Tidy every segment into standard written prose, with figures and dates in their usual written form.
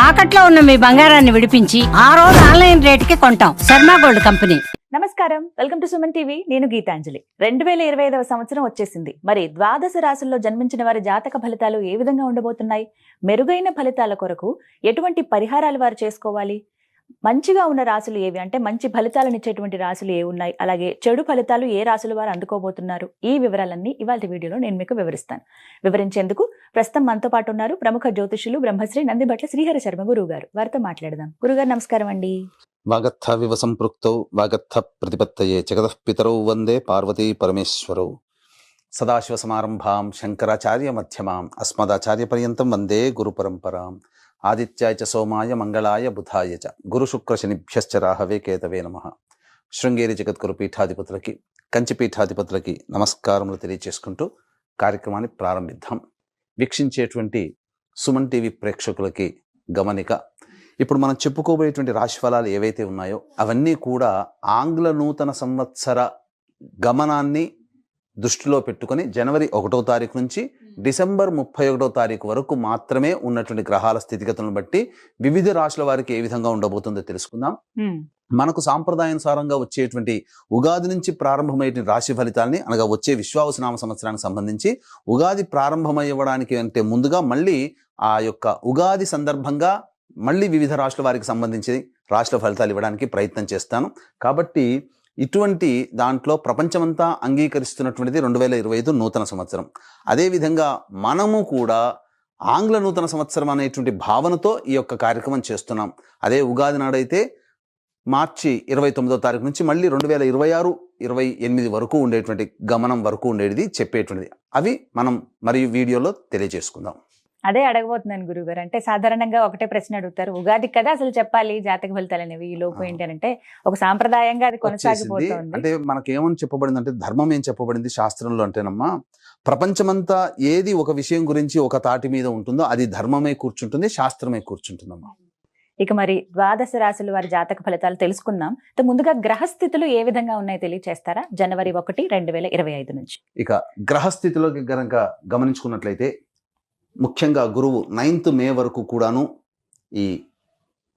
తాకట్లో ఉన్న మీ బంగారాన్ని విడిపించి ఆ రోజు ఆన్లైన్ రేటుకి కొంటాం. Sharma gold company. నమస్కారం, వెల్కమ్ టు సుమన్ టీవీ. నేను గీతాంజలి. 2025వ సంవత్సరం వచ్చేసింది. మరి ద్వాదశ రాశుల్లో జన్మించిన వారి జాతక ఫలితాలు ఏ విధంగా ఉండబోతున్నాయి? మెరుగైన ఫలితాల కొరకు ఎటువంటి పరిహారాలు వారు చేసుకోవాలి? మంచిగా ఉన్న రాశులు ఏవి, అంటే మంచి ఫలితాలను ఇచ్చేటువంటి రాశులు ఏ ఉన్నాయి, అలాగే చెడు ఫలితాలు ఏ రాశులు వారు అందుకోబోతున్నారు, ఈ వివరాలన్నీ ఇవాళ వీడియోలో నేను మీకు వివరిస్తాను. వివరించేందుకు ప్రస్తుతం మనతో పాటు ఉన్నారు ప్రముఖ జ్యోతిషులు బ్రహ్మశ్రీ నందిబట్ల శ్రీహరి శర్మ గురువు గారు. వారితో మాట్లాడదాం. గురుగారు నమస్కారం అండి. వాగర్థ వివ సంపృక్తౌ వాగర్థ ప్రతిపత్తయే జగతః పితరౌ వందే పార్వతీ పరమేశ్వరౌ. సదాశివ సమారంభాం శంకరాచార్య మధ్యమాం అస్మదాచార్య పర్యంతం వందే గురు పరంపరాం. ఆదిత్యాయ చ సోమాయ మంగళాయ బుధాయ చ గురు శుక్ర శనిభ్యశ్చ రాహవే కేతవే నమః. శృంగేరి జగద్గురు పీఠాధిపతులకి, కంచి పీఠాధిపతులకి నమస్కారములు తెలియచేసుకుంటూ కార్యక్రమాన్ని ప్రారంభిద్దాం. వీక్షించేటువంటి సుమన్ టీవీ ప్రేక్షకులకి గమనిక, ఇప్పుడు మనం చెప్పుకోబోయేటువంటి రాశి ఫలాలు ఏవైతే ఉన్నాయో అవన్నీ కూడా ఆంగ్ల నూతన సంవత్సర గమనాన్ని దృష్టిలో పెట్టుకొని జనవరి 1వ తారీఖు నుంచి డిసెంబర్ 31వ తారీఖు వరకు మాత్రమే ఉన్నటువంటి గ్రహాల స్థితిగతులను బట్టి వివిధ రాశుల వారికి ఏ విధంగా ఉండబోతుందో తెలుసుకుందాం. మనకు సాంప్రదాయానుసారంగా వచ్చేటువంటి ఉగాది నుంచి ప్రారంభమయ్యేటువంటి రాశి ఫలితాలని, అనగా వచ్చే విశ్వావసునామ సంవత్సరానికి సంబంధించి ఉగాది ప్రారంభమయ్యడానికి అంటే ముందుగా మళ్ళీ ఆ యొక్క ఉగాది సందర్భంగా మళ్ళీ వివిధ రాశుల వారికి సంబంధించి రాశుల ఫలితాలు ఇవ్వడానికి ప్రయత్నం చేస్తాను. కాబట్టి ఇటువంటి దాంట్లో ప్రపంచమంతా అంగీకరిస్తున్నటువంటిది 2025 నూతన సంవత్సరం. అదేవిధంగా మనము కూడా ఆంగ్ల నూతన సంవత్సరం అనేటువంటి భావనతో ఈ యొక్క కార్యక్రమం చేస్తున్నాం. అదే ఉగాది నాడైతే మార్చి 29వ తారీఖు నుంచి మళ్ళీ 2026, 28 వరకు ఉండేటువంటి గమనం వరకు ఉండేది చెప్పేటువంటిది. అవి మనం మరియు వీడియోలో తెలియజేసుకుందాం. అదే అడగబోతున్నాను గురుగారు. అంటే సాధారణంగా ఒకటే ప్రశ్న అడుగుతారు, ఉగాది కదా అసలు చెప్పాలి జాతక ఫలితాలు అనేవి, ఈ లోపు ఏంటి అంటే ఒక సాంప్రదాయంగా అది కొనసాగిపోతుంది. అంటే మనకేమని చెప్పబడింది అంటే, ధర్మం ఏం చెప్పబడింది శాస్త్రంలో అంటేనమ్మా, ప్రపంచమంతా ఏది ఒక విషయం గురించి ఒక తాటి మీద ఉంటుందో అది ధర్మమే కూర్చుంటుంది, శాస్త్రమే కూర్చుంటుందమ్మా. ఇక మరి ద్వాదశ రాశుల వారి జాతక ఫలితాలు తెలుసుకుందాం. ముందుగా గ్రహస్థితులు ఏ విధంగా ఉన్నాయో తెలియచేస్తారా? జనవరి 1, 2025 నుంచి. ఇక గ్రహస్థితిలోకి గనక గమనించుకున్నట్లయితే ముఖ్యంగా గురువు 9th మే వరకు కూడాను ఈ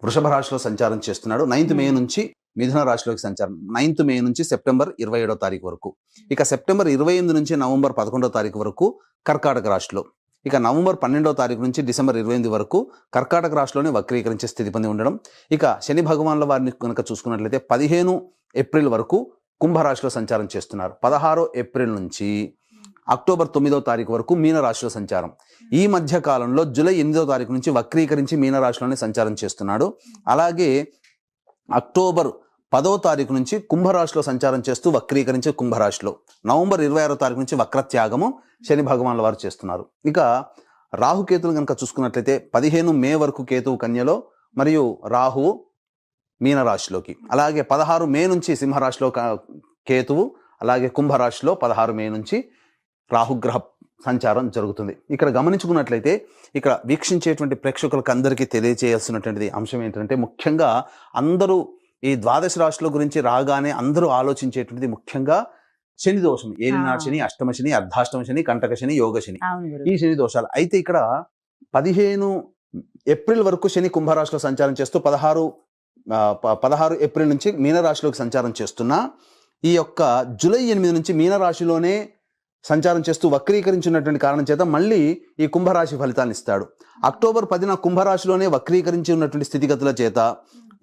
వృషభ రాశిలో సంచారం చేస్తున్నాడు. 9th మే నుంచి మిథున రాశిలోకి సంచారం, 9th మే నుంచి సెప్టెంబర్ 27వ తారీఖు వరకు. ఇక సెప్టెంబర్ 28 నుంచి నవంబర్ 11వ తారీఖు వరకు కర్కాటక రాశిలో. ఇక నవంబర్ 12వ తారీఖు నుంచి డిసెంబర్ 28 వరకు కర్కాటక రాశిలోనే వక్రీకరించే స్థితి పొంది ఉండడం. ఇక శని భగవాన్ల వారిని కనుక చూసుకున్నట్లయితే 15 ఏప్రిల్ వరకు కుంభరాశిలో సంచారం చేస్తున్నారు. 16 ఏప్రిల్ నుంచి అక్టోబర్ 9వ తారీఖు వరకు మీనరాశిలో సంచారం. ఈ మధ్య కాలంలో జూలై 8వ తారీఖు నుంచి వక్రీకరించి మీనరాశిలోనే సంచారం చేస్తున్నాడు. అలాగే అక్టోబర్ 10వ తారీఖు నుంచి కుంభరాశిలో సంచారం చేస్తూ వక్రీకరించి కుంభరాశిలో. నవంబర్ 26వ తారీఖు నుంచి వక్రత్యాగము శని భగవాన్ల వారు చేస్తున్నారు. ఇక రాహుకేతులు కనుక చూసుకున్నట్లయితే 15 మే వరకు కేతువు కన్యలో మరియు రాహువు మీనరాశిలోకి. అలాగే 16 మే నుంచి సింహరాశిలో కేతువు, అలాగే కుంభరాశిలో 16 మే నుంచి రాహుగ్రహ సంచారం జరుగుతుంది. ఇక్కడ గమనించుకున్నట్లయితే ఇక్కడ వీక్షించేటువంటి ప్రేక్షకులకు అందరికీ తెలియజేయాల్సినటువంటిది అంశం ఏంటంటే, ముఖ్యంగా అందరూ ఈ ద్వాదశ రాశుల గురించి రాగానే అందరూ ఆలోచించేటువంటిది ముఖ్యంగా శని దోషం, ఏలినాడు శని, అష్టమ శని, అర్ధాష్టమ శని, కంటక శని, యోగ శని, ఈ శని దోషాలు. అయితే ఇక్కడ 15 ఏప్రిల్ వరకు శని కుంభరాశిలో సంచారం చేస్తూ 16 ఏప్రిల్ నుంచి మీనరాశిలోకి సంచారం చేస్తున్నా, ఈ యొక్క జూలై 8 నుంచి మీనరాశిలోనే సంచారం చేస్తూ వక్రీకరించినటువంటి కారణం చేత మళ్ళీ ఈ కుంభరాశి ఫలితాన్ని ఇస్తాడు. అక్టోబర్ 10న కుంభరాశిలోనే వక్రీకరించి ఉన్నటువంటి స్థితిగతుల చేత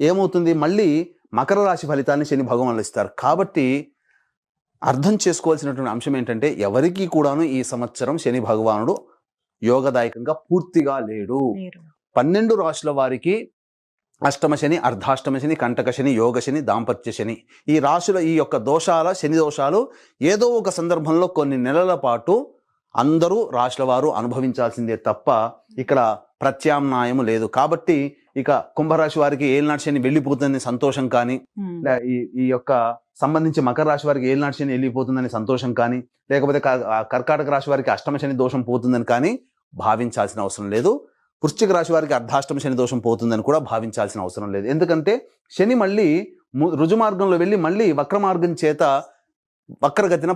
ఏమవుతుంది, మళ్ళీ మకర రాశి ఫలితాన్ని శని భగవానులు ఇస్తారు. కాబట్టి అర్థం చేసుకోవాల్సినటువంటి అంశం ఏంటంటే, ఎవరికి కూడాను ఈ సంవత్సరం శని భగవానుడు యోగదాయకంగా పూర్తిగా లేడు. 12 రాశుల వారికి అష్టమ శని, అర్ధాష్టమ శని, కంటక శని, యోగ శని, దాంపత్య శని, ఈ రాశుల ఈ యొక్క దోషాల, శని దోషాలు ఏదో ఒక సందర్భంలో కొన్ని నెలల పాటు అందరూ రాశుల వారు అనుభవించాల్సిందే తప్ప ఇక్కడ ప్రత్యామ్నాయం లేదు. కాబట్టి ఇక కుంభరాశి వారికి ఏలినాటి శని వెళ్ళిపోతుందని సంతోషం కానీ, ఈ యొక్క సంబంధించి మకర రాశి వారికి ఏలినాటి శని వెళ్ళిపోతుందని సంతోషం కానీ, లేకపోతే కర్కాటక రాశి వారికి అష్టమ శని దోషం పోతుందని కానీ భావించాల్సిన అవసరం లేదు. వృశ్చిక రాశి వారికి అర్ధాష్టమ శని దోషం పోతుందని కూడా భావించాల్సిన అవసరం లేదు. ఎందుకంటే శని మళ్ళీ రుజుమార్గంలో వెళ్ళి మళ్ళీ వక్ర మార్గం చేత వక్రగతిన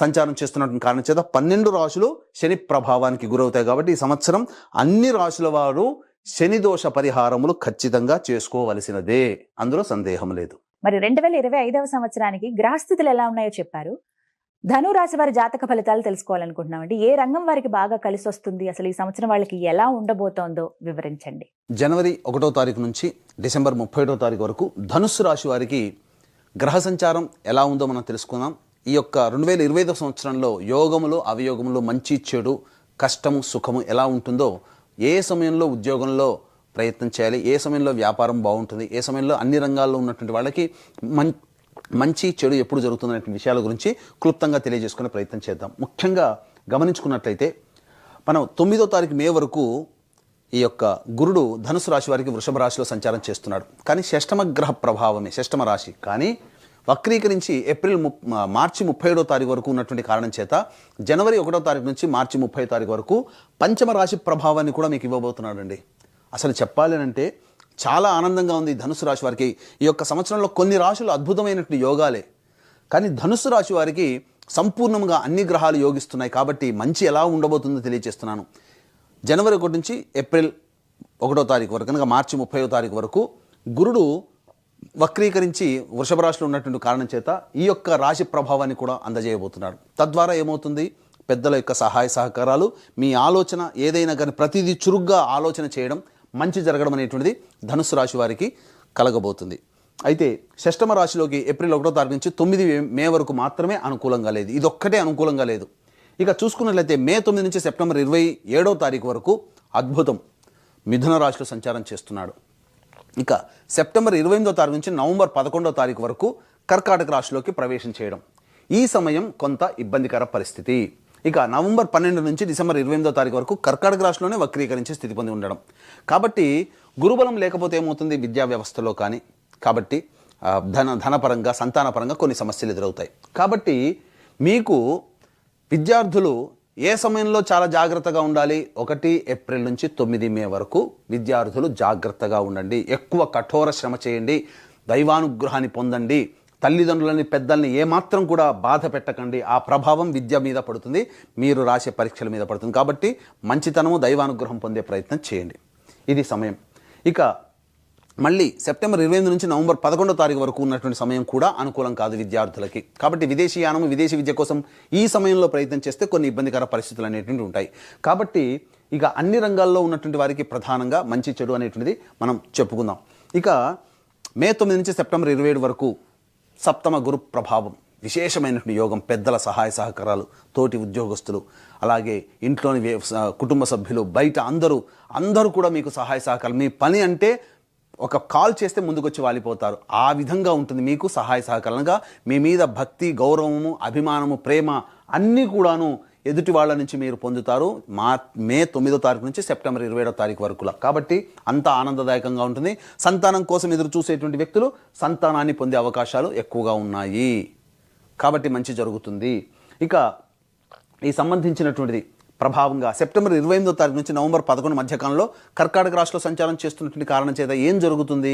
సంచారం చేస్తున్నటువంటి కారణం చేత 12 రాశులు శని ప్రభావానికి గురవుతాయి. కాబట్టి ఈ సంవత్సరం అన్ని రాశుల వారు శని దోష పరిహారములు ఖచ్చితంగా చేసుకోవలసినదే, అందులో సందేహం లేదు. మరి 2025వ సంవత్సరానికి గ్రహస్థితులు ఎలా ఉన్నాయో చెప్పారు. ధను రాశి వారి జాతక ఫలితాలు తెలుసుకోవాలనుకుంటున్నామండి. ఏ రంగం వారికి బాగా కలిసి వస్తుంది, అసలు ఈ సంవత్సరం వాళ్ళకి ఎలా ఉండబోతోందో వివరించండి. జనవరి 1వ తారీఖు నుంచి డిసెంబర్ 31వ తారీఖు వరకు ధనుస్సు రాశి వారికి గ్రహ సంచారం ఎలా ఉందో మనం తెలుసుకుందాం. ఈ యొక్క 2025 సంవత్సరంలో యోగములు అవయోగములు, మంచి చెడు, కష్టము సుఖము ఎలా ఉంటుందో, ఏ సమయంలో ఉద్యోగంలో ప్రయత్నం చేయాలి, ఏ సమయంలో వ్యాపారం బాగుంటుంది, ఏ సమయంలో అన్ని రంగాల్లో ఉన్నటువంటి వాళ్ళకి మంచి చెడు ఎప్పుడు జరుగుతుందనే విషయాల గురించి క్లుప్తంగా తెలియజేసుకునే ప్రయత్నం చేద్దాం. ముఖ్యంగా గమనించుకున్నట్లయితే మనం 9వ తారీఖు మే వరకు ఈ యొక్క గురుడు ధనుసు రాశి వారికి వృషభ రాశిలో సంచారం చేస్తున్నాడు. కానీ షష్టమ గ్రహ ప్రభావమే, షష్టమ రాశి. కానీ వక్రీకరించి మార్చి 37వ తారీఖు వరకు ఉన్నటువంటి కారణం చేత జనవరి 1వ తారీఖు నుంచి మార్చి 30వ తారీఖు వరకు పంచమ రాశి ప్రభావాన్ని కూడా మీకు ఇవ్వబోతున్నాడండి. అసలు చెప్పాలి అంటే చాలా ఆనందంగా ఉంది ధనుసు రాశి వారికి. ఈ యొక్క సంవత్సరంలో కొన్ని రాశులు అద్భుతమైనటువంటి యోగాలే, కానీ ధనుసు రాశి వారికి సంపూర్ణంగా అన్ని గ్రహాలు యోగిస్తున్నాయి. కాబట్టి మంచి ఎలా ఉండబోతుందో తెలియజేస్తున్నాను. జనవరి 1 నుంచి ఏప్రిల్ 1వ తారీఖు వరకు, కనుక మార్చి 30వ తారీఖు వరకు గురుడు వక్రీకరించి వృషభ రాశిలో ఉన్నటువంటి కారణం చేత ఈ యొక్క రాశి ప్రభావాన్ని కూడా అందజేయబోతున్నాడు. తద్వారా ఏమవుతుంది, పెద్దల యొక్క సహాయ సహకారాలు, మీ ఆలోచన ఏదైనా కానీ ప్రతిదీ చురుగ్గా ఆలోచన చేయడం, మంచి జరగడం అనేటువంటిది ధనుస్సు రాశి వారికి కలగబోతుంది. అయితే షష్టమ రాశిలోకి ఏప్రిల్ 1వ తారీఖు నుంచి 9 మే వరకు మాత్రమే అనుకూలంగా లేదు. ఇదొక్కటే అనుకూలంగా లేదు. ఇక చూసుకున్నట్లయితే మే 9 నుంచి సెప్టెంబర్ 27వ తారీఖు వరకు అద్భుతం, మిథున రాశిలో సంచారం చేస్తున్నాడు. ఇక సెప్టెంబర్ 28వ తారీఖు నుంచి నవంబర్ 11వ తారీఖు వరకు కర్కాటక రాశిలోకి ప్రవేశం చేయడం. ఈ సమయం కొంత ఇబ్బందికర పరిస్థితి. ఇక నవంబర్ 12 నుంచి డిసెంబర్ 28వ తారీఖు వరకు కర్కాటక రాశిలోనే వక్రీకరించే స్థితి పొంది ఉండడం. కాబట్టి గురుబలం లేకపోతే ఏమవుతుంది, విద్యా వ్యవస్థలో కానీ, కాబట్టి ధనపరంగా సంతానపరంగా కొన్ని సమస్యలు ఎదురవుతాయి. కాబట్టి మీకు విద్యార్థులు ఏ సమయంలో చాలా జాగ్రత్తగా ఉండాలి, 1 ఏప్రిల్ నుంచి 9 మే వరకు విద్యార్థులు జాగ్రత్తగా ఉండండి. ఎక్కువ కఠోర శ్రమ చేయండి, దైవానుగ్రహాన్ని పొందండి, తల్లిదండ్రులని పెద్దల్ని ఏమాత్రం కూడా బాధ పెట్టకండి. ఆ ప్రభావం విద్య మీద పడుతుంది, మీరు రాసే పరీక్షల మీద పడుతుంది. కాబట్టి మంచితనము, దైవానుగ్రహం పొందే ప్రయత్నం చేయండి. ఇది సమయం. ఇక మళ్ళీ సెప్టెంబర్ 28 నుంచి నవంబర్ 11వ తారీఖు వరకు ఉన్నటువంటి సమయం కూడా అనుకూలం కాదు విద్యార్థులకి. కాబట్టి విదేశీ యానము, విదేశీ విద్య కోసం ఈ సమయంలో ప్రయత్నం చేస్తే కొన్ని ఇబ్బందికర పరిస్థితులు అనేటువంటివి ఉంటాయి. కాబట్టి ఇక అన్ని రంగాల్లో ఉన్నటువంటి వారికి ప్రధానంగా మంచి చెడు అనేటువంటిది మనం చెప్పుకుందాం. ఇక మే 9 నుంచి సెప్టెంబర్ 27 వరకు సప్తమ గురు ప్రభావం, విశేషమైనటువంటి యోగం, పెద్దల సహాయ సహకారాలు, తోటి ఉద్యోగస్తులు, అలాగే ఇంట్లోని కుటుంబ సభ్యులు, బయట అందరూ కూడా మీకు సహాయ సహకారాలు. మీ పని అంటే ఒక కాల్ చేస్తే ముందుకొచ్చి వాలిపోతారు. ఆ విధంగా ఉంటుంది మీకు సహాయ సహకారంగా. మీ మీద భక్తి, గౌరవము, అభిమానము, ప్రేమ అన్నీ కూడాను ఎదుటి వాళ్ళ నుంచి మీరు పొందుతారు మే 9వ తారీఖు నుంచి సెప్టెంబర్ 27వ తారీఖు వరకు. కాబట్టి అంత ఆనందదాయకంగా ఉంటుంది. సంతానం కోసం ఎదురు చూసేటువంటి వ్యక్తులు సంతానాన్ని పొందే అవకాశాలు ఎక్కువగా ఉన్నాయి. కాబట్టి మంచి జరుగుతుంది. ఇక ఈ సంబంధించినటువంటిది ప్రభావంగా సెప్టెంబర్ 28వ తారీఖు నుంచి నవంబర్ 11 మధ్యకాలంలో కర్కాటక రాశిలో సంచారం చేస్తున్నటువంటి కారణం చేత ఏం జరుగుతుంది,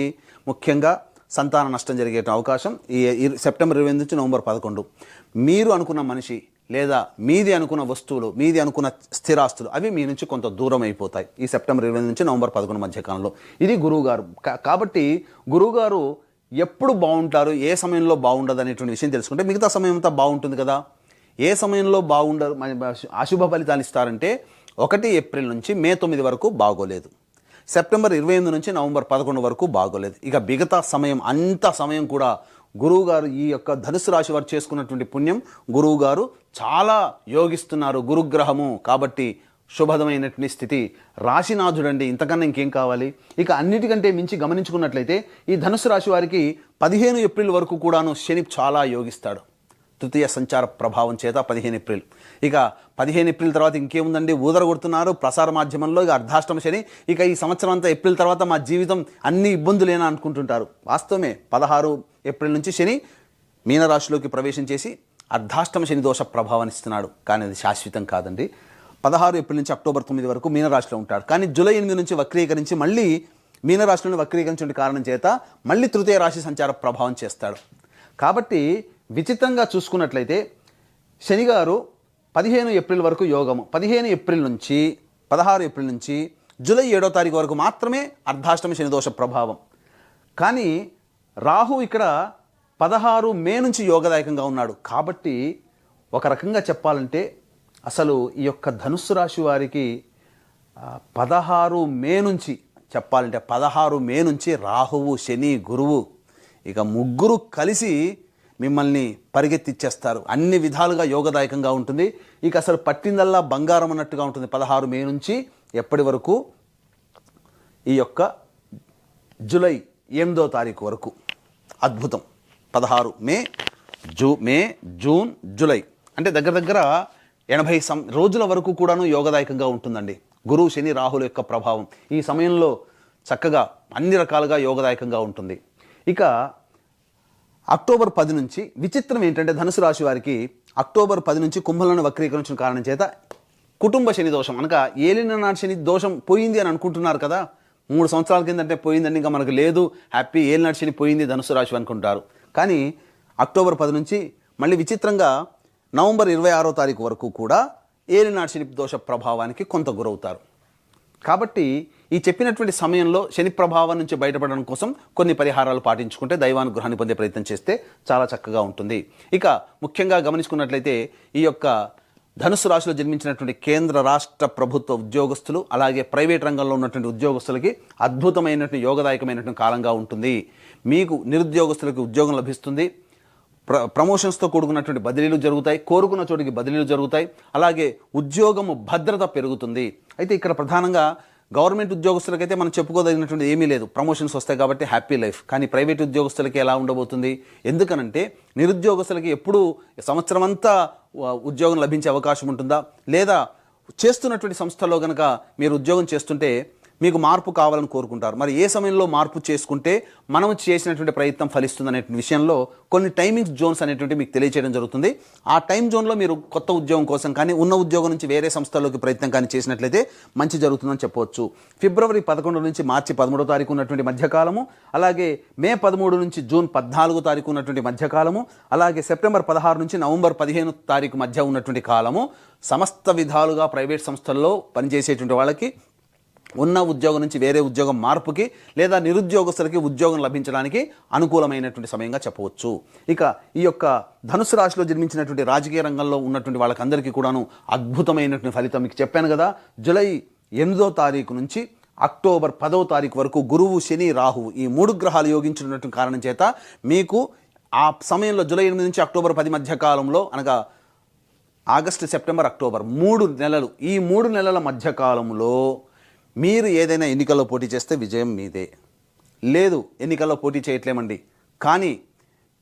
ముఖ్యంగా సంతాన నష్టం జరిగే అవకాశం ఈ సెప్టెంబర్ 28 నుంచి నవంబర్ 11. మీరు అనుకున్న మనిషి లేదా మీది అనుకున్న వస్తువులు, మీది అనుకున్న స్థిరాస్తులు అవి మీ నుంచి కొంత దూరం అయిపోతాయి ఈ సెప్టెంబర్ 28 నుంచి నవంబర్ 11 మధ్యకాలంలో. ఇది గురువుగారు. కాబట్టి గురువుగారు ఎప్పుడు బాగుంటారు, ఏ సమయంలో బాగుండదు అనేటువంటి విషయం తెలుసుకుంటే మిగతా సమయం అంతా బాగుంటుంది కదా. ఏ సమయంలో బాగుండరు, అశుభ ఫలితాలు ఇస్తారంటే 1 ఏప్రిల్ నుంచి మే 9 వరకు బాగోలేదు, సెప్టెంబర్ 28 నుంచి నవంబర్ 11 వరకు బాగోలేదు. ఇక మిగతా సమయం అంత సమయం కూడా గురువుగారు ఈ యొక్క ధనుసు రాశి వారు చేసుకున్నటువంటి పుణ్యం గురువుగారు చాలా యోగిస్తున్నారు, గురుగ్రహము. కాబట్టి శుభదమైనటువంటి స్థితి, రాశినాథుడండి, ఇంతకన్నా ఇంకేం కావాలి. ఇక అన్నిటికంటే మించి గమనించుకున్నట్లయితే ఈ ధనుసు రాశి వారికి 15 ఏప్రిల్ వరకు కూడాను శని చాలా యోగిస్తాడు. తృతీయ సంచార ప్రభావం చేత 15 ఏప్రిల్. ఇక 15 ఏప్రిల్ తర్వాత ఇంకేముందండి, ఊదరగొడుతున్నారు ప్రసార మాధ్యమంలో. ఇక అర్ధాష్టమ శని. ఇక ఈ సంవత్సరం అంతా ఏప్రిల్ తర్వాత మా జీవితం అన్ని ఇబ్బందులేనా అనుకుంటుంటారు. వాస్తవమే, 16 ఏప్రిల్ నుంచి శని మీనరాశిలోకి ప్రవేశం చేసి అర్ధాష్టమ శని దోష ప్రభావాన్ని ఇస్తున్నాడు. కానీ అది శాశ్వతం కాదండి. 16 ఏప్రిల్ నుంచి అక్టోబర్ 9 వరకు మీనరాశిలో ఉంటాడు. కానీ జూలై 8 నుంచి వక్రీకరించి మళ్ళీ మీనరాశిలోని వక్రీకరించిన కారణం చేత మళ్ళీ తృతీయ రాశి సంచార ప్రభావం చేస్తాడు. కాబట్టి విచిత్రంగా చూసుకున్నట్లయితే శనిగారు 15 ఏప్రిల్ వరకు యోగము, 15 ఏప్రిల్ నుంచి 16 ఏప్రిల్ నుంచి జూలై 7వ తారీఖు వరకు మాత్రమే అర్ధాష్టమి శని దోష ప్రభావం. కానీ రాహు ఇక్కడ 16 మే నుంచి యోగదాయకంగా ఉన్నాడు. కాబట్టి ఒక రకంగా చెప్పాలంటే అసలు ఈ యొక్క ధనుస్సు రాశి వారికి 16 మే నుంచి చెప్పాలంటే 16 మే నుంచి రాహువు, శని, గురువు ఇక ముగ్గురు కలిసి మిమ్మల్ని పరిగెత్తిచ్చేస్తారు. అన్ని విధాలుగా యోగదాయకంగా ఉంటుంది. ఇక అసలు పట్టిందల్లా బంగారం అన్నట్టుగా ఉంటుంది 16 మే నుంచి ఎప్పటి వరకు, ఈ యొక్క జూలై 8వ తారీఖు వరకు. అద్భుతం. 16 మే, జూన్, జూలై అంటే దగ్గర దగ్గర 80 రోజుల వరకు కూడాను యోగదాయకంగా ఉంటుందండి. గురువు, శని, రాహుల యొక్క ప్రభావం ఈ సమయంలో చక్కగా అన్ని రకాలుగా యోగదాయకంగా ఉంటుంది. ఇక అక్టోబర్ 10 నుంచి విచిత్రం ఏంటంటే ధనుసు రాశి వారికి అక్టోబర్ 10 నుంచి కుంభంలోని వక్రీకరించిన కారణం చేత కుటుంబ శని దోషం అనగా ఏలినాటి శని దోషం పోయింది అని అనుకుంటున్నారు కదా. 3 సంవత్సరాల కిందంటే పోయిందని ఇంకా మనకు లేదు, హ్యాపీ, ఏలినాటి శని పోయింది ధనుసు రాశి అనుకుంటారు. కానీ అక్టోబర్ 10 నుంచి మళ్ళీ విచిత్రంగా నవంబర్ 26వ తారీఖు వరకు కూడా ఏలినాటి శని దోష ప్రభావానికి కొంత గురవుతారు. కాబట్టి ఈ చెప్పినటువంటి సమయంలో శని ప్రభావం నుంచి బయటపడడం కోసం కొన్ని పరిహారాలు పాటించుకుంటే దైవానుగ్రహాన్ని పొందే ప్రయత్నం చేస్తే చాలా చక్కగా ఉంటుంది. ఇక ముఖ్యంగా గమనించుకున్నట్లయితే ఈ యొక్క ధనుసు రాశిలో జన్మించినటువంటి కేంద్ర రాష్ట్ర ప్రభుత్వ ఉద్యోగస్తులు అలాగే ప్రైవేట్ రంగంలో ఉన్నటువంటి ఉద్యోగస్తులకి అద్భుతమైనటువంటి యోగదాయకమైనటువంటి కాలంగా ఉంటుంది. మీకు నిరుద్యోగస్తులకి ఉద్యోగం లభిస్తుంది. ప్రమోషన్స్తో కూడుకున్నటువంటి బదిలీలు జరుగుతాయి. కోరుకున్న చోటికి బదిలీలు జరుగుతాయి. అలాగే ఉద్యోగము భద్రత పెరుగుతుంది. అయితే ఇక్కడ ప్రధానంగా గవర్నమెంట్ ఉద్యోగస్తులకైతే మనం చెప్పుకోదగినటువంటి ఏమీ లేదు, ప్రమోషన్స్ వస్తాయి కాబట్టి హ్యాపీ లైఫ్. కానీ ప్రైవేట్ ఉద్యోగస్తులకి ఎలా ఉండబోతుంది? ఎందుకనంటే నిరుద్యోగస్తులకి ఎప్పుడూ సంవత్సరం అంతా ఉద్యోగం లభించే అవకాశం ఉంటుందా, లేదా చేస్తున్నటువంటి సంస్థల్లో కనుక మీరు ఉద్యోగం చేస్తుంటే మీకు మార్పు కావాలని కోరుకుంటారు. మరి ఏ సమయంలో మార్పు చేసుకుంటే మనం చేసినటువంటి ప్రయత్నం ఫలిస్తుంది అనే విషయంలో కొన్ని టైమింగ్స్ జోన్స్ అనేటువంటి మీకు తెలియజేయడం జరుగుతుంది. ఆ టైం జోన్లో మీరు కొత్త ఉద్యోగం కోసం కానీ ఉన్న ఉద్యోగం నుంచి వేరే సంస్థల్లోకి ప్రయత్నం కానీ చేసినట్లయితే మంచి జరుగుతుందని చెప్పవచ్చు. ఫిబ్రవరి 11 నుంచి మార్చి 13వ తారీఖు ఉన్నటువంటి మధ్యకాలము, అలాగే మే 13 నుంచి జూన్ 14వ తారీఖు ఉన్నటువంటి మధ్యకాలము, అలాగే సెప్టెంబర్ 16 నుంచి నవంబర్ 15వ తారీఖు మధ్య ఉన్నటువంటి కాలము సమస్త విధాలుగా ప్రైవేట్ సంస్థల్లో పనిచేసేటువంటి వాళ్ళకి ఉన్న ఉద్యోగం నుంచి వేరే ఉద్యోగం మార్పుకి లేదా నిరుద్యోగస్తులకి ఉద్యోగం లభించడానికి అనుకూలమైనటువంటి సమయంగా చెప్పవచ్చు. ఇక ఈ యొక్క ధనుసు రాశిలో జన్మించినటువంటి రాజకీయ రంగంలో ఉన్నటువంటి వాళ్ళకందరికీ కూడాను అద్భుతమైనటువంటి ఫలితం మీకు చెప్పాను కదా. జూలై 8వ తారీఖు నుంచి అక్టోబర్ 10వ తారీఖు వరకు గురువు, శని, రాహువు ఈ 3 గ్రహాలు యోగించినటువంటి కారణం చేత మీకు ఆ సమయంలో జూలై 8 నుంచి అక్టోబర్ 10 మధ్య కాలంలో అనగా ఆగస్టు, సెప్టెంబర్, అక్టోబర్ 3 నెలలు, ఈ 3 నెలల మధ్యకాలంలో మీరు ఏదైనా ఎన్నికల్లో పోటీ చేస్తే విజయం మీదే. లేదు ఎన్నికల్లో పోటీ చేయట్లేమండి కానీ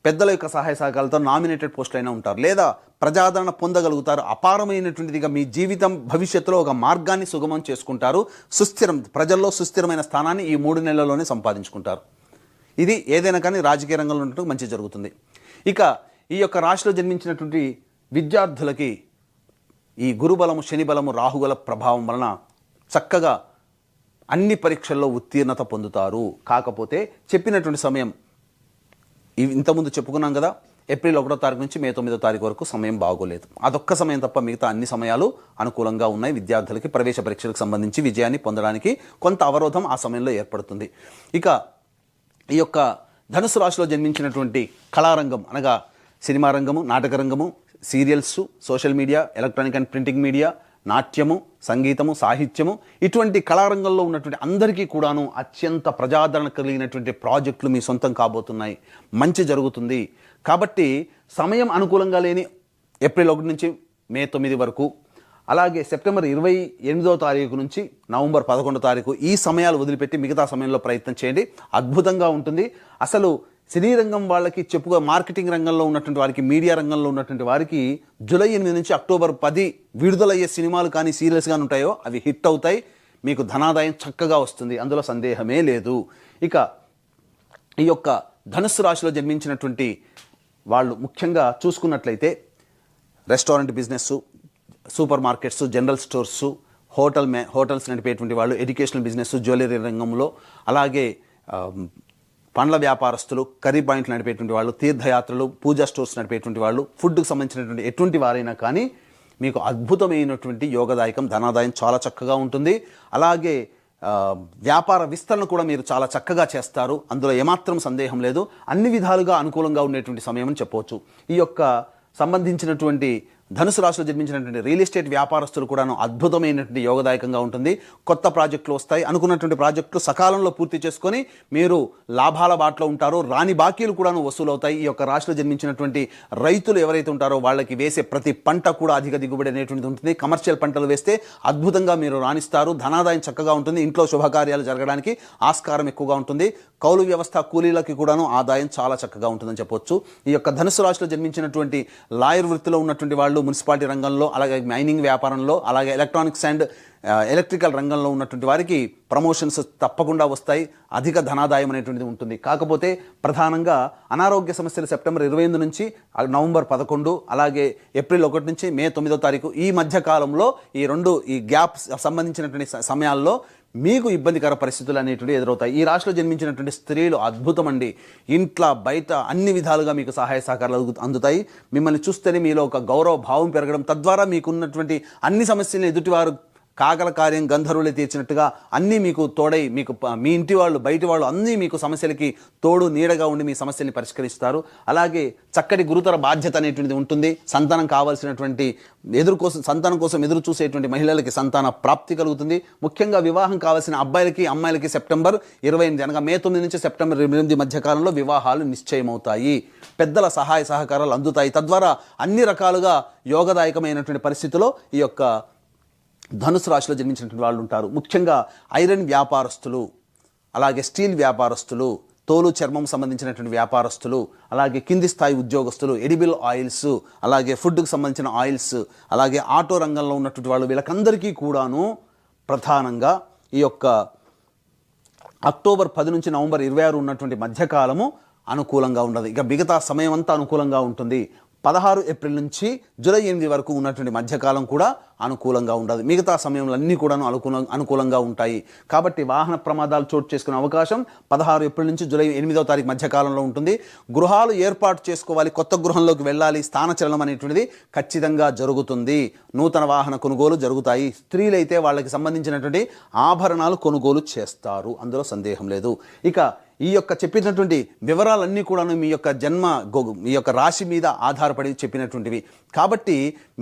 పెద్దల యొక్క సహాయ సహకారాలతో నామినేటెడ్ పోస్టులు అయినా ఉంటారు, లేదా ప్రజాదరణ పొందగలుగుతారు. అపారమైనటువంటిదిగా మీ జీవితం భవిష్యత్తులో ఒక మార్గాన్ని సుగమం చేసుకుంటారు. ప్రజల్లో సుస్థిరమైన స్థానాన్ని ఈ 3 నెలల్లోనే సంపాదించుకుంటారు. ఇది ఏదైనా కానీ రాజకీయ రంగంలో ఉన్నట్టు మంచి జరుగుతుంది. ఇక ఈ యొక్క రాశిలో జన్మించినటువంటి విద్యార్థులకి ఈ గురుబలము, శని బలము, రాహుగల ప్రభావం వలన చక్కగా అన్ని పరీక్షల్లో ఉత్తీర్ణత పొందుతారు. కాకపోతే చెప్పినటువంటి సమయం ఇంతకుముందు చెప్పుకున్నాం కదా, ఏప్రిల్ 1వ తారీఖు నుంచి మే 9వ తారీఖు వరకు సమయం బాగోలేదు. అదొక్క సమయం తప్ప మిగతా అన్ని సమయాలు అనుకూలంగా ఉన్నాయి. విద్యార్థులకి ప్రవేశ పరీక్షలకు సంబంధించి విజయాన్ని పొందడానికి కొంత అవరోధం ఆ సమయంలో ఏర్పడుతుంది. ఇక ఈ యొక్క ధనుసు రాశిలో జన్మించినటువంటి కళారంగం అనగా సినిమా రంగము, నాటక రంగము, serials, social media, electronic and printing media, నాట్యము, సంగీతము, సాహిత్యము ఇటువంటి కళారంగంలో ఉన్నటువంటి అందరికీ కూడాను అత్యంత ప్రజాదరణ కలిగినటువంటి ప్రాజెక్టులు మీ సొంతం కాబోతున్నాయి. మంచి జరుగుతుంది. కాబట్టి సమయం అనుకూలంగా లేని ఏప్రిల్ 1 నుంచి మే 9 వరకు, అలాగే సెప్టెంబర్ 28వ తారీఖు నుంచి నవంబర్ 11వ తారీఖు ఈ సమయాలు వదిలిపెట్టి మిగతా సమయంలో ప్రయత్నం చేయండి. అద్భుతంగా ఉంటుంది. అసలు సినీ రంగం వాళ్ళకి మార్కెటింగ్ రంగంలో ఉన్నటువంటి వారికి, మీడియా రంగంలో ఉన్నటువంటి వారికి జూలై 8 నుంచి అక్టోబర్ 10 విడుదలయ్యే సినిమాలు కానీ సీరియల్స్ కానీ ఉంటాయో అవి హిట్ అవుతాయి. మీకు ధనాదాయం చక్కగా వస్తుంది, అందులో సందేహమే లేదు. ఇక ఈ యొక్క ధనుస్సు రాశిలో జన్మించినటువంటి వాళ్ళు ముఖ్యంగా చూసుకున్నట్లయితే restaurant business, super markets, general stores, hotels నడిపేటువంటి వాళ్ళు, ఎడ్యుకేషనల్ బిజినెస్, జ్యువెలరీ రంగంలో, అలాగే పండ్ల వ్యాపారస్తులు, కర్రీ పాయింట్లు నడిపేటువంటి వాళ్ళు, తీర్థయాత్రలు, పూజా స్టోర్స్ నడిపేటువంటి వాళ్ళు, ఫుడ్కి సంబంధించినటువంటి ఎటువంటి వారైనా కానీ మీకు అద్భుతమైనటువంటి యోగదాయకం, ధనాదాయం చాలా చక్కగా ఉంటుంది. అలాగే వ్యాపార విస్తరణ కూడా మీరు చాలా చక్కగా చేస్తారు. అందులో ఏమాత్రం సందేహం లేదు. అన్ని విధాలుగా అనుకూలంగా ఉండేటువంటి సమయం అని చెప్పవచ్చు. ఈ యొక్క సంబంధించినటువంటి ధనుసు రాశిలో జన్మించినటువంటి రియల్ ఎస్టేట్ వ్యాపారస్తులు కూడాను అద్భుతమైనటువంటి యోగదాయకంగా ఉంటుంది. కొత్త ప్రాజెక్టులు వస్తాయి. అనుకున్నటువంటి ప్రాజెక్టులు సకాలంలో పూర్తి చేసుకొని మీరు లాభాల బాటలో ఉంటారో. రాని బాకీలు కూడాను వసూలు అవుతాయి. ఈ యొక్క రాశిలో జన్మించినటువంటి రైతులు ఎవరైతే ఉంటారో వాళ్ళకి వేసే ప్రతి పంట కూడా అధిక దిగుబడి అనేటువంటిది ఉంటుంది. కమర్షియల్ పంటలు వేస్తే అద్భుతంగా మీరు రాణిస్తారు. ధనాదాయం చక్కగా ఉంటుంది. ఇంట్లో శుభకార్యాలు జరగడానికి ఆస్కారం ఎక్కువగా ఉంటుంది. కౌలు వ్యవస్థ కూలీలకి కూడాను ఆదాయం చాలా చక్కగా ఉంటుందని చెప్పొచ్చు. ఈ యొక్క ధనుసు రాశిలో జన్మించినటువంటి లాయర్ వృత్తిలో ఉన్నటువంటి వాళ్ళు, మున్సిపాలిటీ రంగంలో, అలాగే మైనింగ్ వ్యాపారంలో, అలాగే ఎలక్ట్రానిక్స్ అండ్ ఎలక్ట్రికల్ రంగంలో ఉన్నటువంటి వారికి ప్రమోషన్స్ తప్పకుండా వస్తాయి. అధిక ధనాదాయం అనేటువంటిది ఉంటుంది. కాకపోతే ప్రధానంగా అనారోగ్య సమస్యలు సెప్టెంబర్ 28 నుంచి నవంబర్ 11, అలాగే ఏప్రిల్ 1 నుంచి మే 9వ తారీఖు ఈ మధ్య కాలంలో ఈ గ్యాప్ సంబంధించినటువంటి సమయాల్లో మీకు ఇబ్బందికర పరిస్థితులు అనేటువంటి ఎదురవుతాయి. ఈ రాశిలో జన్మించినటువంటి స్త్రీలు అద్భుతం అండి. ఇంట్లో బయట అన్ని విధాలుగా మీకు సహాయ సహకారాలు అందుతాయి. మిమ్మల్ని చూస్తేనే మీలో ఒక గౌరవ భావం పెరగడం, తద్వారా మీకున్నటువంటి అన్ని సమస్యలను ఎదుటివారు కాకల కార్యం గంధర్వులే తీర్చినట్టుగా అన్నీ మీకు తోడై, మీకు మీ ఇంటి వాళ్ళు బయటి వాళ్ళు అన్నీ మీకు సమస్యలకి తోడు నీడగా ఉండి మీ సమస్యల్ని పరిష్కరిస్తారు. అలాగే చక్కటి గురుతర బాధ్యత అనేటువంటిది ఉంటుంది. సంతానం కావాల్సినటువంటి సంతానం కోసం ఎదురు చూసేటువంటి మహిళలకి సంతాన ప్రాప్తి కలుగుతుంది. ముఖ్యంగా వివాహం కావాల్సిన అబ్బాయిలకి అమ్మాయిలకి సెప్టెంబర్ 28 అనగా మే 9 నుంచి సెప్టెంబర్ 8 మధ్య కాలంలో వివాహాలు నిశ్చయమవుతాయి. పెద్దల సహాయ సహకారాలు అందుతాయి. తద్వారా అన్ని రకాలుగా యోగదాయకమైనటువంటి పరిస్థితిలో ఈ యొక్క ధనుసు రాశిలో జన్మించినటువంటి వాళ్ళు ఉంటారు. ముఖ్యంగా ఐరన్ వ్యాపారస్తులు, అలాగే స్టీల్ వ్యాపారస్తులు, తోలు చర్మం సంబంధించినటువంటి వ్యాపారస్తులు, అలాగే కింది స్థాయి ఉద్యోగస్తులు, ఎడిబుల్ ఆయిల్స్, అలాగే ఫుడ్కి సంబంధించిన ఆయిల్స్, అలాగే ఆటో రంగంలో ఉన్నటువంటి వాళ్ళు, వీళ్ళకందరికీ కూడాను ప్రధానంగా ఈ యొక్క అక్టోబర్ 10 నుంచి నవంబర్ 26 ఉన్నటువంటి మధ్యకాలము అనుకూలంగా ఉండదు. ఇక మిగతా సమయం అంతా అనుకూలంగా ఉంటుంది. 16 ఏప్రిల్ నుంచి జూలై 8 వరకు ఉన్నటువంటి మధ్యకాలం కూడా అనుకూలంగా ఉండదు. మిగతా సమయంలో అన్నీ కూడా అనుకూలంగా ఉంటాయి. కాబట్టి వాహన ప్రమాదాలు చోటు చేసుకునే అవకాశం 16 ఏప్రిల్ నుంచి జూలై 8వ తారీఖు మధ్యకాలంలో ఉంటుంది. గృహాలు ఏర్పాటు చేసుకోవాలి, కొత్త గృహంలోకి వెళ్ళాలి, స్థానచలనం అనేటువంటిది ఖచ్చితంగా జరుగుతుంది. నూతన వాహన కొనుగోలు జరుగుతాయి. స్త్రీలైతే వాళ్ళకి సంబంధించినటువంటి ఆభరణాలు కొనుగోలు చేస్తారు, అందులో సందేహం లేదు. ఇక ఈ యొక్క చెప్పినటువంటి వివరాలన్నీ కూడాను మీ యొక్క రాశి మీద ఆధారపడి చెప్పినటువంటివి. కాబట్టి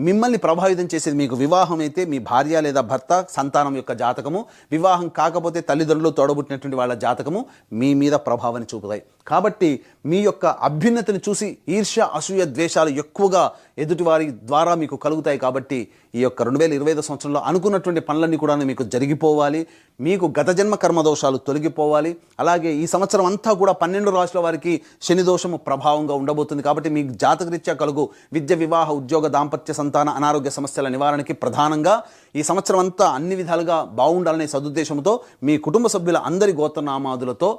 మిమ్మల్ని ప్రభావితం చేసేది మీకు వివాహం అయితే మీ భార్య లేదా భర్త, సంతానం యొక్క జాతకము, వివాహం కాకపోతే తల్లిదండ్రులు, తోడబుట్టినటువంటి వాళ్ళ జాతకము మీ మీద ప్రభావాన్ని చూపుతాయి. కాబట్టి మీ యొక్క అభ్యున్నతిని చూసి ఈర్ష్య, అసూయ, ద్వేషాలు ఎక్కువగా ఎదుటివారి ద్వారా మీకు కలుగుతాయి. కాబట్టి ఈ యొక్క 2025 సంవత్సరంలో అనుకున్నటువంటి పనులన్నీ కూడా మీకు జరిగిపోవాలి. మీకు గత జన్మ కర్మదోషాలు తొలగిపోవాలి. అలాగే ఈ సంవత్సరం అంతా కూడా 12 రాశుల వారికి శని దోషము ప్రభావంగా ఉండబోతుంది. కాబట్టి మీకు జాతకరీత్యా కలుగు విద్య, వివాహ, ఉద్యోగ, దాంపత్య, సంతాన, అనారోగ్య సమస్యల నివారణకి ప్రధానంగా ఈ సంవత్సరం అంతా అన్ని విధాలుగా బాగుండాలనే సదుద్దేశంతో మీ కుటుంబ సభ్యుల అందరి గోత్రనామాదులతో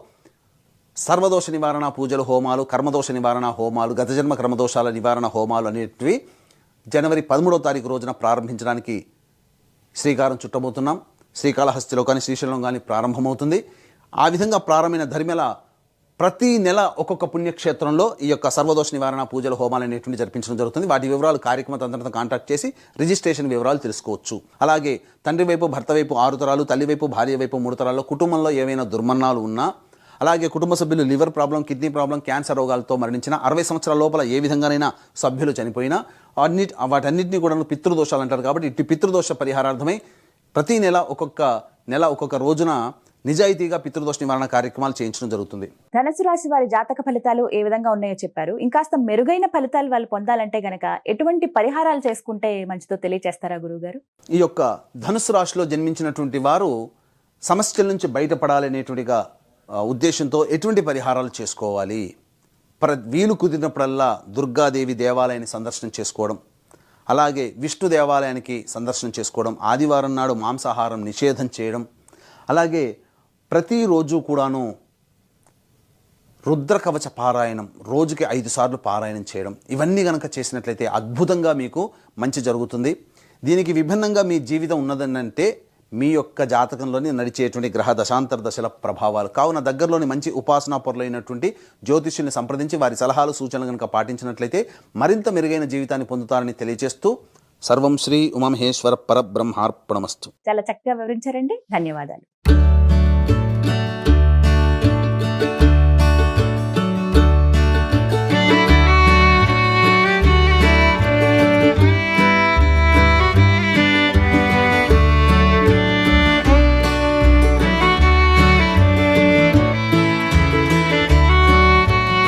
సర్వదోష నివారణ పూజలు, హోమాలు, కర్మదోష నివారణ హోమాలు, గత జన్మ కర్మదోషాల నివారణ హోమాలు అనేటివి జనవరి 13వ తారీఖు రోజున ప్రారంభించడానికి శ్రీకారం చుట్టబోతున్నాం. శ్రీకాళహస్తిలో కానీ శ్రీశైలం కానీ ప్రారంభమవుతుంది. ఆ విధంగా ప్రారంభమైన ధర్మెల ప్రతి నెల ఒక్కొక్క పుణ్యక్షేత్రంలో ఈ యొక్క సర్వదోష నివారణ పూజలు, హోమాలు అనేటువంటి జరిపించడం జరుగుతుంది. వాటి వివరాలు కార్యక్రమ తంత్రంతో కాంటాక్ట్ చేసి రిజిస్ట్రేషన్ వివరాలు తెలుసుకోవచ్చు. అలాగే తండ్రి వైపు, భర్త వైపు 6 తరాలు, తల్లి వైపు, భార్య వైపు 3 తరాల్లో కుటుంబంలో ఏవైనా దుర్మరణాలు ఉన్నా, అలాగే కుటుంబ సభ్యులు liver problem, kidney problem, cancer రోగాలతో మరణించిన, 60 సంవత్సరాల లోపల ఏ విధంగానైనా సభ్యులు చనిపోయినా వాటన్నిటిని కూడా పితృదోషాలు అంటారు. కాబట్టి ఇట్టి పితృదోష పరిహారార్థమై ప్రతి నెల ఒక్కొక్క రోజున నిజాయితీగా పితృదోష నివారణ కార్యక్రమాలు చేయించడం జరుగుతుంది. ధనుసు రాశి వారి జాతక ఫలితాలు ఏ విధంగా ఉన్నాయో చెప్పారు. ఇంకాస్త మెరుగైన ఫలితాలు వాళ్ళు పొందాలంటే గనక ఎటువంటి పరిహారాలు చేసుకుంటే మంచిదో తెలియజేస్తారా గురువుగారు? ఈ యొక్క ధనుసు రాశిలో జన్మించినటువంటి వారు సమస్యల నుంచి బయటపడాలనేటువంటిగా ఉద్దేశంతో ఎటువంటి పరిహారాలు చేసుకోవాలి? వీలు కుదిరినప్పుడల్లా దుర్గాదేవి దేవాలయాన్ని సందర్శనం చేసుకోవడం, అలాగే విష్ణు దేవాలయానికి సందర్శనం చేసుకోవడం, ఆదివారం నాడు మాంసాహారం నిషేధం చేయడం, అలాగే ప్రతిరోజు కూడాను రుద్రకవచ పారాయణం రోజుకి 5 సార్లు పారాయణం చేయడం, ఇవన్నీ కనుక చేసినట్లయితే అద్భుతంగా మీకు మంచి జరుగుతుంది. దీనికి విభిన్నంగా మీ జీవితం ఉన్నదనంటే మీ యొక్క జాతకంలోని నడిచేటువంటి గ్రహ దశాంతర దశల ప్రభావాలు. కావున దగ్గరలోని మంచి ఉపాసనా పొరలైనటువంటి జ్యోతిష్యుల్ని సంప్రదించి వారి సలహాలు, సూచనలు కనుక పాటించినట్లయితే మరింత మెరుగైన జీవితాన్ని పొందుతారని తెలియజేస్తూ సర్వం శ్రీ ఉమామహేశ్వర పరబ్రహ్మార్పణమస్తు. చాలా చక్కగా వివరించారండి. ధన్యవాదాలు.